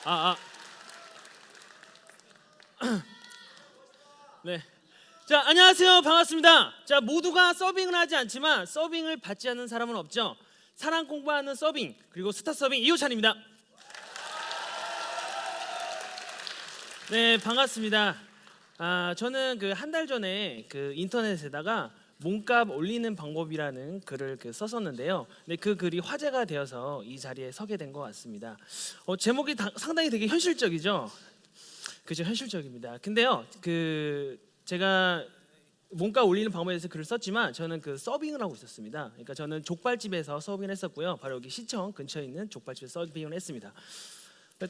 아, 네. 자, 안녕하세요. 반갑습니다. 자, 모두가 서빙을 하지 않지만 서빙을 받지 않는 사람은 없죠. 사랑 공부하는 서빙, 그리고 스타 서빙 이호찬입니다. 네, 반갑습니다. 저는 그 한 달 전에 그 인터넷에다가 몸값 올리는 방법이라는 글을 썼었는데요. 네, 그 글이 화제가 되어서 이 자리에 서게 된 것 같습니다. 제목이 상당히 되게 현실적이죠. 그죠, 현실적입니다. 근데요, 제가 몸값 올리는 방법에 대해서 글을 썼지만 저는 그 서빙을 하고 있었습니다. 그러니까 저는 족발집에서 서빙을 했었고요. 바로 여기 시청 근처에 있는 족발집에서 서빙을 했습니다.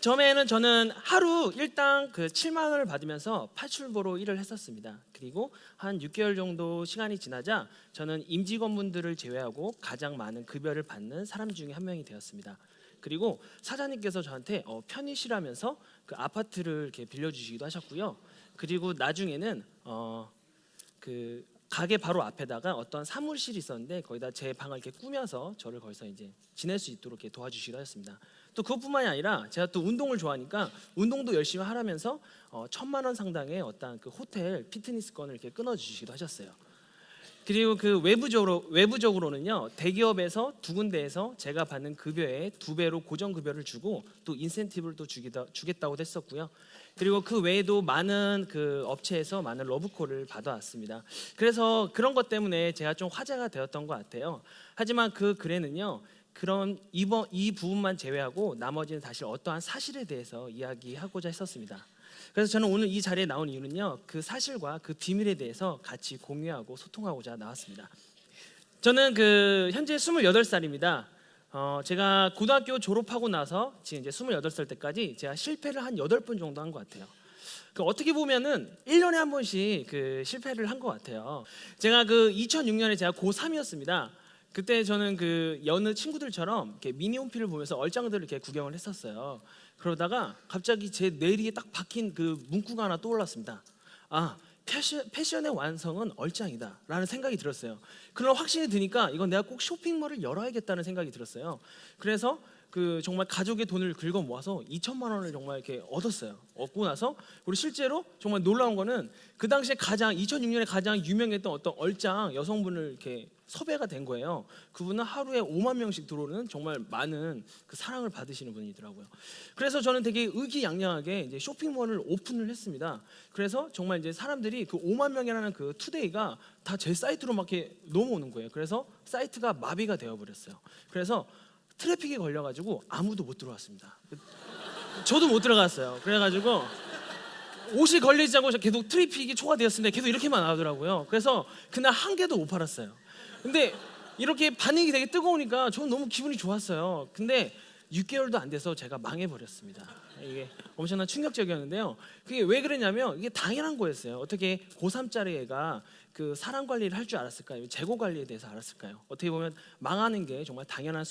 처음에는 저는 하루 일당 7만 원을 받으면서 파출보로 일을 했었습니다. 그리고 한 6개월 정도 시간이 지나자 저는 임직원분들을 제외하고 가장 많은 급여를 받는 사람 중에 한 명이 되었습니다. 그리고 사장님께서 저한테 편히 쉬라면서 그 아파트를 이렇게 빌려주시기도 하셨고요. 그리고 나중에는 그 가게 바로 앞에다가 어떤 사무실이 있었는데 거기다 제 방을 이렇게 꾸며서 저를 거기서 이제 지낼 수 있도록 이렇게 도와주시기도 하셨습니다. 또 그것뿐만이 아니라 제가 또 운동을 좋아하니까 운동도 열심히 하라면서 1,000만 원 상당의 어떤 그 호텔 피트니스권을 이렇게 끊어주시기도 하셨어요. 그리고 그 외부적으로는요, 대기업에서 두 군데에서 제가 받는 급여의 2배로 고정 급여를 주고 또 인센티브를 또 주겠다고 했었고요. 그리고 그 외에도 많은 그 업체에서 많은 러브콜을 받아왔습니다. 그래서 그런 것 때문에 제가 좀 화제가 되었던 것 같아요. 하지만 그 글에는요, 그런 이 부분만 제외하고 나머지는 사실 어떠한 사실에 대해서 이야기하고자 했었습니다. 그래서 저는 오늘 이 자리에 나온 이유는요, 그 사실과 그 비밀에 대해서 같이 공유하고 소통하고자 나왔습니다. 저는 현재 28살입니다. 제가 고등학교 졸업하고 나서 지금 이제 28살 때까지 제가 실패를 한 8번 정도 한 것 같아요. 어떻게 보면은 1년에 한 번씩 실패를 한 것 같아요. 제가 2006년에 제가 고3이었습니다. 그때 저는 여느 친구들처럼 이렇게 미니홈피를 보면서 얼짱들을 이렇게 구경을 했었어요. 그러다가 갑자기 제 뇌리에 딱 박힌 그 문구가 하나 떠올랐습니다. 패션의 완성은 얼짱이다라는 생각이 들었어요. 그런 확신이 드니까 이건 내가 꼭 쇼핑몰을 열어야겠다는 생각이 들었어요. 그래서 정말 가족의 돈을 긁어 모아서 2천만 원을 정말 이렇게 얻었어요. 얻고 나서 우리 실제로 정말 놀라운 거는 그 당시에 2006년에 가장 유명했던 어떤 얼짱 여성분을 이렇게 섭외가 된 거예요. 그분은 하루에 5만 명씩 들어오는 정말 많은 사랑을 받으시는 분이더라고요. 그래서 저는 되게 의기양양하게 이제 쇼핑몰을 오픈을 했습니다. 그래서 정말 이제 사람들이 5만 명이라는 투데이가 다 제 사이트로 막 이렇게 넘어오는 거예요. 그래서 사이트가 마비가 되어버렸어요. 그래서 트래픽이 걸려가지고 아무도 못 들어왔습니다. 저도 못 들어갔어요. 그래가지고 옷이 걸리지 않고 계속 트래픽이 초과되었습니다. 계속 이렇게만 나오더라고요. 그래서 그날 한 개도 못 팔았어요. 근데 이렇게 반응이 되게 뜨거우니까 저는 너무 기분이 좋았어요. 근데 6개월도 안 돼서 제가 망해버렸습니다. 이게 엄청난 충격적이었는데요. 그게 왜 그랬냐면 이게 당연한 거였어요. 어떻게 고3짜리 애가 사람 관리를 할 줄 알았을까요? 재고 관리에 대해서 알았을까요? 어떻게 보면 망하는 게 정말 당연한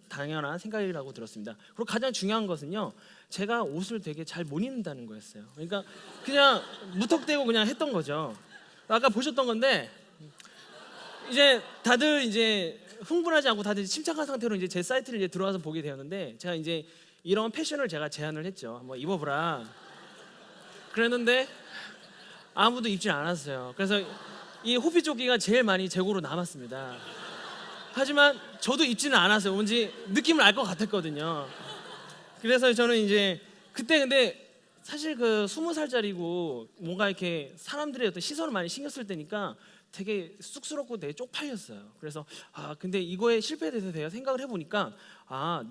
당연한 생각이라고 들었습니다. 그리고 가장 중요한 것은요, 제가 옷을 되게 잘 못 입는다는 거였어요. 그러니까 그냥 무턱대고 그냥 했던 거죠. 아까 보셨던 건데 이제 다들 이제 흥분하지 않고 다들 침착한 상태로 이제 제 사이트를 이제 들어와서 보게 되었는데, 제가 이제 이런 패션을 제가 제안을 했죠. 한번 입어보라. 그랬는데 아무도 입질 않았어요. 그래서 이 호피 조끼가 제일 많이 재고로 남았습니다. 하지만 저도 입지는 않았어요. 뭔지 느낌을 알 것 같았거든요. 그래서 저는 이제 그때 근데 사실 20살짜리고 뭔가 이렇게 사람들의 어떤 시선을 많이 신경 쓸 때니까 되게 쑥스럽고 되게 쪽팔렸어요. 그래서 근데 이거에 실패에 대해서 내가 생각을 해보니까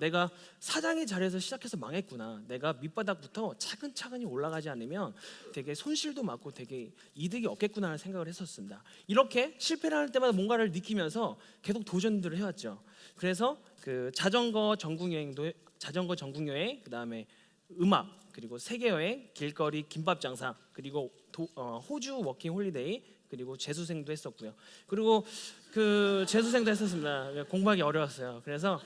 내가 사장의 자리에서 시작해서 망했구나. 내가 밑바닥부터 차근차근히 올라가지 않으면 되게 손실도 많고 되게 이득이 없겠구나 하는 생각을 했었습니다. 이렇게 실패를 할 때마다 뭔가를 느끼면서 계속 도전들을 해왔죠. 그래서 자전거 전국 여행, 그다음에 음악, 그리고 세계 여행, 길거리 김밥 장사, 그리고 호주 워킹 홀리데이, 그리고 재수생도 했었고요. 그리고 재수생도 했었습니다. 공부하기 어려웠어요. 그래서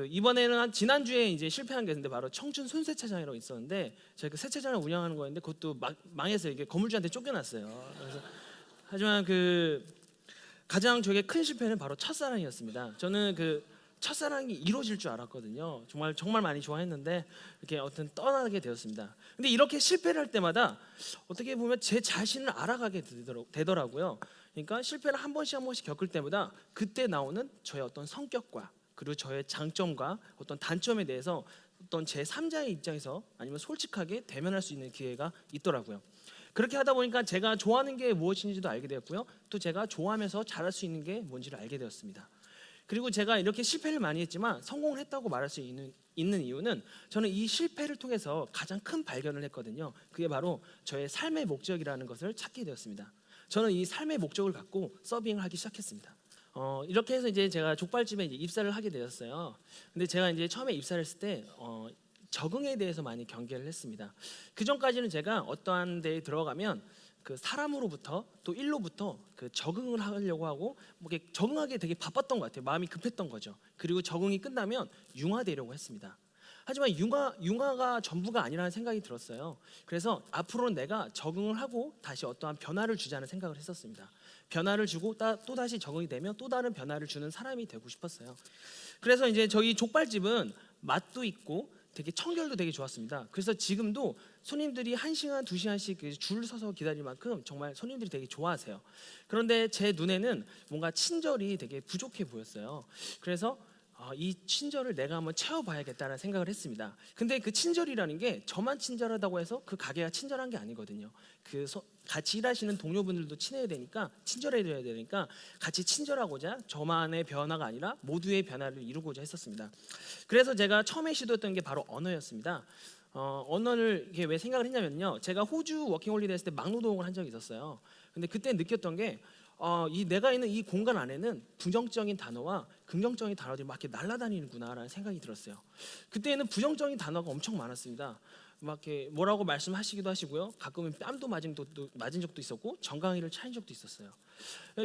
이번에는 지난주에 이제 실패한 게 있는데 바로 청춘 손세차장이라고 있었는데 제가 세차장을 운영하는 거였는데 그것도 망해서 이게 건물주한테 쫓겨났어요. 그래서 하지만 가장 저게 큰 실패는 바로 첫사랑이었습니다. 저는 첫사랑이 이루어질 줄 알았거든요. 정말 정말 많이 좋아했는데 이렇게 어떤 떠나게 되었습니다. 근데 이렇게 실패를 할 때마다 어떻게 보면 제 자신을 알아가게 되더라고요. 그러니까 실패를 한 번씩 겪을 때마다 그때 나오는 저의 어떤 성격과 그리고 저의 장점과 어떤 단점에 대해서 어떤 제 3자의 입장에서 아니면 솔직하게 대면할 수 있는 기회가 있더라고요. 그렇게 하다 보니까 제가 좋아하는 게 무엇인지도 알게 되었고요. 또 제가 좋아하면서 잘할 수 있는 게 뭔지를 알게 되었습니다. 그리고 제가 이렇게 실패를 많이 했지만 성공을 했다고 말할 수 있는 이유는 저는 이 실패를 통해서 가장 큰 발견을 했거든요. 그게 바로 저의 삶의 목적이라는 것을 찾게 되었습니다. 저는 이 삶의 목적을 갖고 서빙을 하기 시작했습니다. 이렇게 해서 이제 제가 족발집에 이제 입사를 하게 되었어요. 근데 제가 이제 처음에 입사를 했을 때 적응에 대해서 많이 경계를 했습니다. 그 전까지는 제가 어떠한 데에 들어가면 그 사람으로부터 또 일로부터 그 적응을 하려고 하고 뭐 이렇게 적응하기에 되게 바빴던 것 같아요. 마음이 급했던 거죠. 그리고 적응이 끝나면 융화되려고 했습니다. 하지만 융화가 전부가 아니라는 생각이 들었어요. 그래서 앞으로는 내가 적응을 하고 다시 어떠한 변화를 주자는 생각을 했었습니다. 변화를 주고 또 다시 적응이 되면 또 다른 변화를 주는 사람이 되고 싶었어요. 그래서 이제 저희 족발집은 맛도 있고 되게 청결도 되게 좋았습니다. 그래서 지금도 손님들이 1시간, 2시간씩 줄 서서 기다릴 만큼 정말 손님들이 되게 좋아하세요. 그런데 제 눈에는 뭔가 친절이 되게 부족해 보였어요. 그래서 이 친절을 내가 한번 채워봐야겠다는 생각을 했습니다. 근데 그 친절이라는 게 저만 친절하다고 해서 그 가게가 친절한 게 아니거든요. 같이 일하시는 동료분들도 친해야 되니까 친절해야 되니까 같이 친절하고자 저만의 변화가 아니라 모두의 변화를 이루고자 했었습니다. 그래서 제가 처음에 시도했던 게 바로 언어였습니다. 언어를 이게 왜 생각을 했냐면요, 제가 호주 워킹홀리데이 했을 때 막노동을 한 적이 있었어요. 근데 그때 느꼈던 게 내가 있는 이 공간 안에는 부정적인 단어와 긍정적인 단어들이 막 이렇게 날아다니는구나라는 생각이 들었어요. 그때는 부정적인 단어가 엄청 많았습니다. 막 이렇게 뭐라고 말씀하시기도 하시고요. 가끔은 뺨도 맞은 적도 있었고 정강이를 차인 적도 있었어요.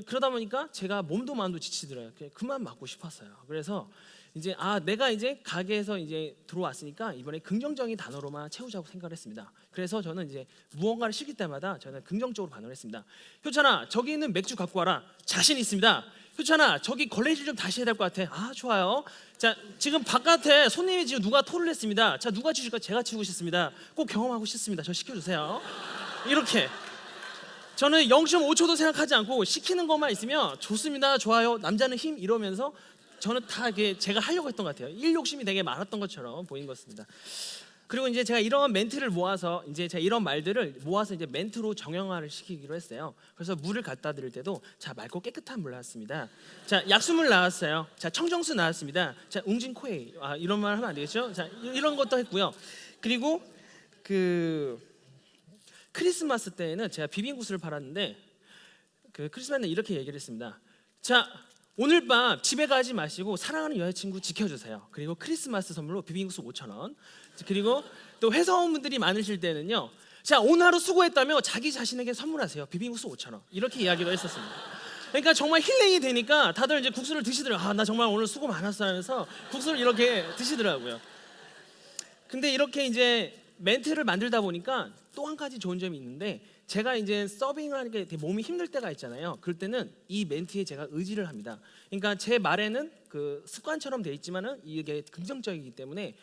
그러다 보니까 제가 몸도 마음도 지치더라고요. 그만 맞고 싶었어요. 그래서 이제 내가 이제 가게에서 이제 들어왔으니까 이번에 긍정적인 단어로만 채우자고 생각을 했습니다. 그래서 저는 이제 무언가를 시킬 때마다 저는 긍정적으로 반응을 했습니다. 효찬아, 저기 있는 맥주 갖고 와라. 자신 있습니다. 효찬아, 저기 걸레질 좀 다시 해야 될 것 같아. 좋아요. 자, 지금 바깥에 손님이 지금 누가 토를 했습니다. 자, 누가 치실까? 제가 치우고 싶습니다. 꼭 경험하고 싶습니다. 저 시켜주세요. 이렇게 저는 0.5초도 생각하지 않고 시키는 것만 있으면 좋습니다, 좋아요, 남자는 힘 이러면서 저는 다 제가 하려고 했던 것 같아요. 일 욕심이 되게 많았던 것처럼 보인 것입니다. 그리고 이제 제가 이런 멘트를 모아서 이제 제가 이런 말들을 모아서 이제 멘트로 정형화를 시키기로 했어요. 그래서 물을 갖다 드릴 때도 자, 맑고 깨끗한 물 나왔습니다. 자, 약수물 나왔어요. 자, 청정수 나왔습니다. 자, 웅진코에 이런 말 하면 안 되겠죠? 자, 이런 것도 했고요. 그리고 크리스마스 때에는 제가 비빔국수를 팔았는데 크리스마스는 이렇게 얘기를 했습니다. 자, 오늘 밤 집에 가지 마시고 사랑하는 여자친구 지켜주세요. 그리고 크리스마스 선물로 비빔국수 5,000원. 그리고 또 회사원분들이 많으실 때는요, 자, 오늘 하루 수고했다며 자기 자신에게 선물하세요. 비빔국수 5,000원. 이렇게 이야기도 했었습니다. 그러니까 정말 힐링이 되니까 다들 이제 국수를 드시더라고요. 나 정말 오늘 수고 많았어 하면서 국수를 이렇게 드시더라고요. 근데 이렇게 이제 멘트를 만들다 보니까 또 한 가지 좋은 점이 있는데, 제가 이제 서빙을 하는 게 되게 몸이 힘들 때가 있잖아요. 그럴 때는 이 멘트에 제가 의지를 합니다. 그러니까 제 말에는 그 습관처럼 돼 있지만은 이게 긍정적이기 때문에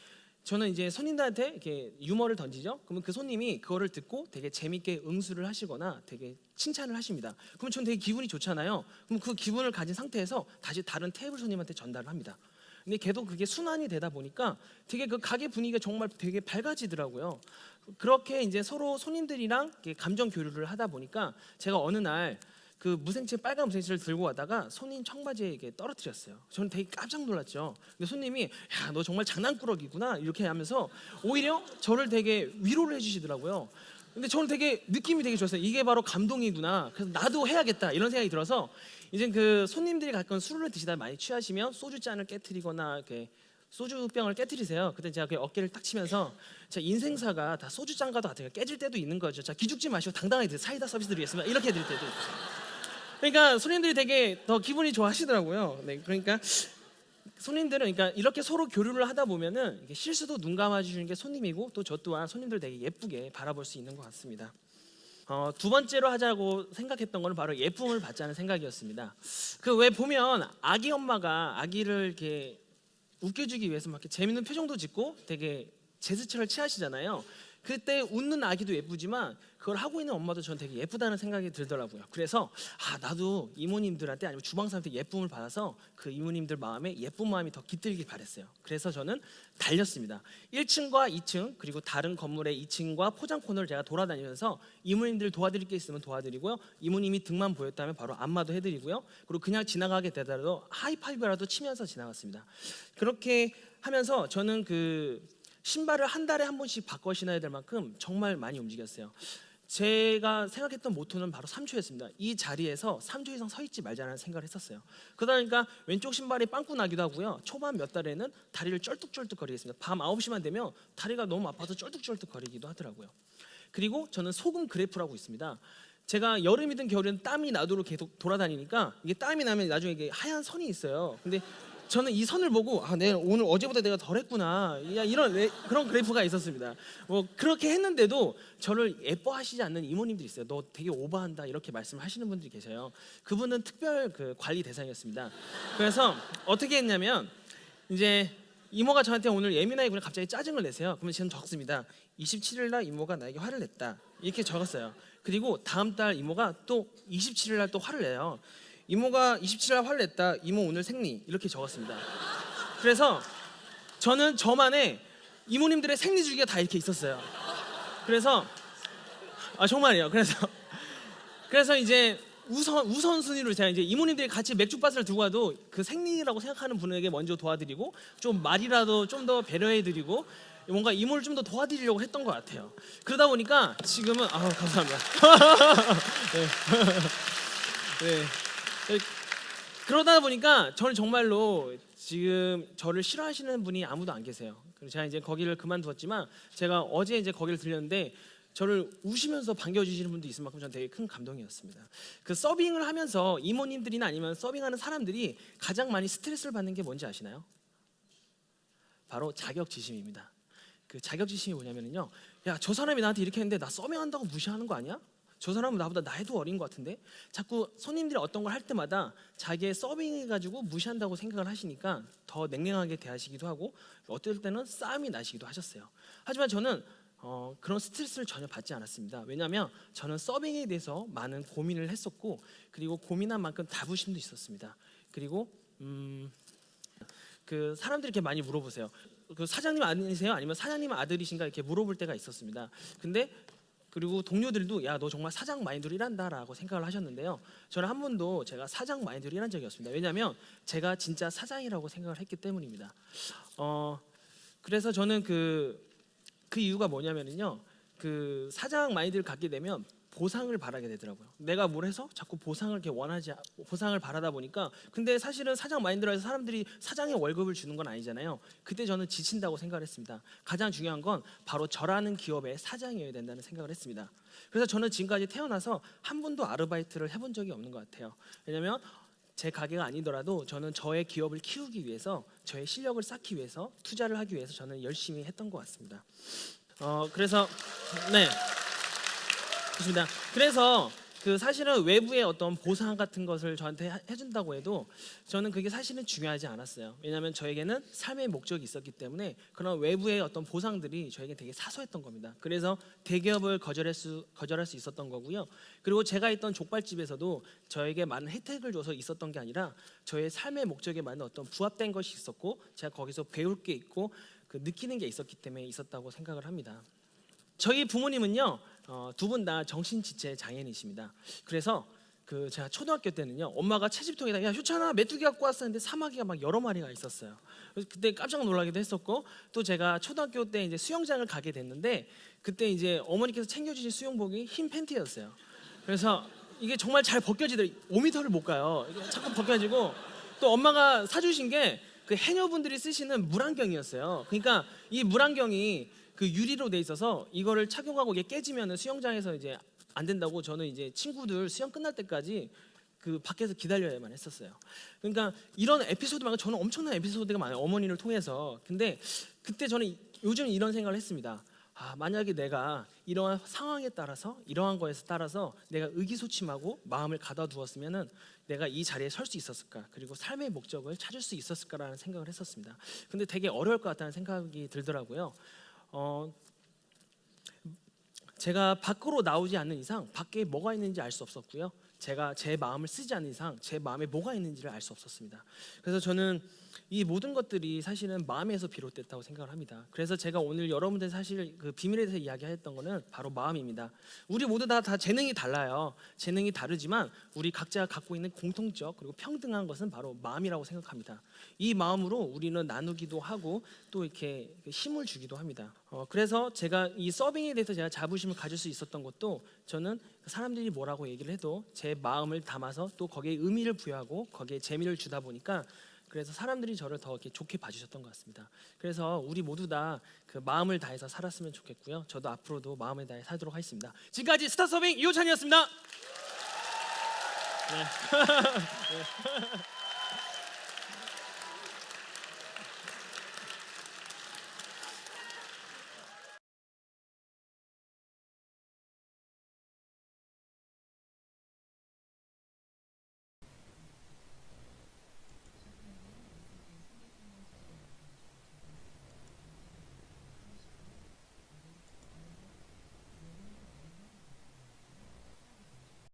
저는 이제 손님들한테 이렇게 유머를 던지죠. 그러면 그 손님이 그거를 듣고 되게 재밌게 응수를 하시거나 되게 칭찬을 하십니다. 그럼 저는 되게 기분이 좋잖아요. 그럼 그 기분을 가진 상태에서 다시 다른 테이블 손님한테 전달을 합니다. 근데 계속 그게 순환이 되다 보니까 되게 그 가게 분위기가 정말 되게 밝아지더라고요. 그렇게 이제 서로 손님들이랑 감정 교류를 하다 보니까 제가 어느 날 그 빨간 무생채를 들고 가다가 손님 청바지에 이렇게 떨어뜨렸어요. 저는 되게 깜짝 놀랐죠. 근데 손님이 야, 너 정말 장난꾸러기구나 이렇게 하면서 오히려 저를 되게 위로를 해주시더라고요. 근데 저는 되게 느낌이 되게 좋았어요. 이게 바로 감동이구나. 그래서 나도 해야겠다 이런 생각이 들어서 이제 그 손님들이 가끔 술을 드시다 많이 취하시면 소주 잔을 깨트리거나 이렇게 소주병을 깨트리세요. 그때 제가 그 어깨를 딱 치면서 자, 인생사가 다 소주잔과도 같아요. 깨질 때도 있는 거죠. 자, 기죽지 마시고 당당하게 드세요. 사이다 서비스 드리겠습니다. 이렇게 해드릴 때도 있어요. 그러니까 손님들이 되게 더 기분이 좋아하시더라고요. 네, 그러니까 손님들은 그러니까 이렇게 서로 교류를 하다 보면은 이게 실수도 눈 감아주시는 게 손님이고 또 저 또한 손님들 되게 예쁘게 바라볼 수 있는 것 같습니다. 두 번째로 하자고 생각했던 거는 바로 예쁨을 받자는 생각이었습니다. 그 왜 보면 아기 엄마가 아기를 이렇게 웃겨주기 위해서 막 이렇게 재밌는 표정도 짓고 되게 제스처를 취하시잖아요. 그때 웃는 아기도 예쁘지만 그걸 하고 있는 엄마도 저는 되게 예쁘다는 생각이 들더라고요. 그래서 나도 이모님들한테 아니면 주방사한테 예쁨을 받아서 그 이모님들 마음에 예쁜 마음이 더 깃들길 바랬어요. 그래서 저는 달렸습니다. 1층과 2층 그리고 다른 건물의 2층과 포장 코너를 제가 돌아다니면서 이모님들 도와드릴 게 있으면 도와드리고요. 이모님이 등만 보였다면 바로 안마도 해드리고요. 그리고 그냥 지나가게 되더라도 하이파이브라도 치면서 지나갔습니다. 그렇게 하면서 저는 그 신발을 한 달에 한 번씩 바꿔 신어야 될 만큼 정말 많이 움직였어요. 제가 생각했던 모토는 바로 3초였습니다. 이 자리에서 3초 이상 서 있지 말자라는 생각을 했었어요. 그러다 보니까 왼쪽 신발이 빵꾸 나기도 하고요. 초반 몇 달에는 다리를 쩔뚝쩔뚝거리겠습니다. 밤 9시만 되면 다리가 너무 아파서 쩔뚝쩔뚝거리기도 하더라고요. 그리고 저는 소금 그래프라고 있습니다. 제가 여름이든 겨울이든 땀이 나도록 계속 돌아다니니까 이게 땀이 나면 나중에 이게 하얀 선이 있어요. 근데 저는 이 선을 보고 내가 오늘 어제보다 내가 덜했구나 그런 그래프가 있었습니다. 뭐 그렇게 했는데도 저를 예뻐하시지 않는 이모님들이 있어요. 너 되게 오버한다 이렇게 말씀하시는 분들이 계셔요. 그분은 특별 그 관리 대상이었습니다. 그래서 어떻게 했냐면 이제 이모가 저한테 오늘 예민하게 갑자기 짜증을 내세요. 그러면 저는 적습니다. 27일 날 이모가 나에게 화를 냈다 이렇게 적었어요. 그리고 다음 달 이모가 또 27일 날 또 화를 내요. 이모가 27일 화를 냈다. 이모 오늘 생리 이렇게 적었습니다. 그래서 저는 저만의 이모님들의 생리 주기가 다 이렇게 있었어요. 그래서 정말이에요. 그래서 이제 우선순위로 제가 이제 이모님들이 같이 맥주바스를 들고 와도 그 생리라고 생각하는 분에게 먼저 도와드리고 좀 말이라도 좀 더 배려해드리고 뭔가 이모를 좀 더 도와드리려고 했던 것 같아요. 그러다 보니까 지금은 감사합니다. 네. 그러다 보니까 저는 정말로 지금 저를 싫어하시는 분이 아무도 안 계세요. 그래서 제가 이제 거기를 그만두었지만 제가 어제 이제 거기를 들렸는데 저를 우시면서 반겨주시는 분도 있을 만큼 저는 되게 큰 감동이었습니다. 그 서빙을 하면서 이모님들이나 아니면 서빙하는 사람들이 가장 많이 스트레스를 받는 게 뭔지 아시나요? 바로 자격지심입니다. 그 자격지심이 뭐냐면요, 야, 저 사람이 나한테 이렇게 했는데 나 서빙한다고 무시하는 거 아니야? 저 사람은 나보다 나이도 어린 것 같은데 자꾸 손님들이 어떤 걸 할 때마다 자기의 서빙해가지고 무시한다고 생각을 하시니까 더 냉랭하게 대하시기도 하고 어떨 때는 싸움이 나시기도 하셨어요. 하지만 저는 그런 스트레스를 전혀 받지 않았습니다. 왜냐하면 저는 서빙에 대해서 많은 고민을 했었고 그리고 고민한 만큼 자부심도 있었습니다. 그리고 그 사람들이 이렇게 많이 물어보세요. 그 사장님 아니세요? 아니면 사장님 아들이신가 이렇게 물어볼 때가 있었습니다. 근데 그리고 동료들도 야, 너 정말 사장 마인드로 일한다라고 생각을 하셨는데요. 저는 한 번도 제가 사장 마인드로 일한 적이 없습니다. 왜냐하면 제가 진짜 사장이라고 생각을 했기 때문입니다. 그래서 저는 그 이유가 뭐냐면요, 그 사장 마인드를 갖게 되면 보상을 바라게 되더라고요. 내가 뭘 해서 자꾸 보상을 보상을 바라다 보니까 근데 사실은 사장 마인드로 해서 사람들이 사장의 월급을 주는 건 아니잖아요. 그때 저는 지친다고 생각을 했습니다. 가장 중요한 건 바로 저라는 기업의 사장이어야 된다는 생각을 했습니다. 그래서 저는 지금까지 태어나서 한 번도 아르바이트를 해본 적이 없는 것 같아요. 왜냐하면 제 가게가 아니더라도 저는 저의 기업을 키우기 위해서 저의 실력을 쌓기 위해서 투자를 하기 위해서 저는 열심히 했던 것 같습니다. 그래서 네. 그렇습니다. 그래서 그 사실은 외부의 어떤 보상 같은 것을 저한테 해준다고 해도 저는 그게 사실은 중요하지 않았어요. 왜냐하면 저에게는 삶의 목적이 있었기 때문에 그런 외부의 어떤 보상들이 저에게 되게 사소했던 겁니다. 그래서 대기업을 거절할 수 있었던 거고요. 그리고 제가 있던 족발집에서도 저에게 많은 혜택을 줘서 있었던 게 아니라 저의 삶의 목적에 맞는 어떤 부합된 것이 있었고 제가 거기서 배울 게 있고 그 느끼는 게 있었기 때문에 있었다고 생각을 합니다. 저희 부모님은요, 두 분 다 정신지체 장애인이십니다. 그래서 그 제가 초등학교 때는요, 엄마가 채집통에다 야, 효찬아 메뚜기 갖고 왔었는데 사마귀가 막 여러 마리가 있었어요. 그래서 그때 깜짝 놀라기도 했었고 또 제가 초등학교 때 이제 수영장을 가게 됐는데 그때 이제 어머니께서 챙겨주신 수영복이 흰 팬티였어요. 그래서 이게 정말 잘 벗겨지더라고요. 5m를 못 가요. 이게 자꾸 벗겨지고 또 엄마가 사주신 게 그 해녀분들이 쓰시는 물안경이었어요. 그러니까 이 물안경이 그 유리로 돼 있어서 이거를 착용하고 이게 깨지면은 수영장에서 이제 안 된다고 저는 이제 친구들 수영 끝날 때까지 그 밖에서 기다려야만 했었어요. 그러니까 이런 에피소드 말고 저는 엄청난 에피소드가 많아요. 어머니를 통해서. 근데 그때 저는 요즘 이런 생각을 했습니다. 만약에 내가 이러한 상황에 따라서 이러한 거에서 따라서 내가 의기소침하고 마음을 가다두었으면은 내가 이 자리에 설 수 있었을까, 그리고 삶의 목적을 찾을 수 있었을까라는 생각을 했었습니다. 근데 되게 어려울 것 같다는 생각이 들더라고요. 제가 밖으로 나오지 않는 이상 밖에 뭐가 있는지 알 수 없었고요. 제가 제 마음을 쓰지 않는 이상 제 마음에 뭐가 있는지를 알 수 없었습니다. 그래서 저는 이 모든 것들이 사실은 마음에서 비롯됐다고 생각을 합니다. 그래서 제가 오늘 여러분들 사실 그 비밀에 대해서 이야기했던 거는 바로 마음입니다. 우리 모두 다 재능이 달라요. 재능이 다르지만 우리 각자 갖고 있는 공통적 그리고 평등한 것은 바로 마음이라고 생각합니다. 이 마음으로 우리는 나누기도 하고 또 이렇게 힘을 주기도 합니다. 그래서 제가 이 서빙에 대해서 제가 자부심을 가질 수 있었던 것도, 저는 사람들이 뭐라고 얘기를 해도 제 마음을 담아서 또 거기에 의미를 부여하고 거기에 재미를 주다 보니까, 그래서 사람들이 저를 더 이렇게 좋게 봐주셨던 것 같습니다. 그래서 우리 모두 다 그 마음을 다해서 살았으면 좋겠고요. 저도 앞으로도 마음을 다해 살도록 하겠습니다. 지금까지 스타 서빙 이호찬이었습니다. 네. 네.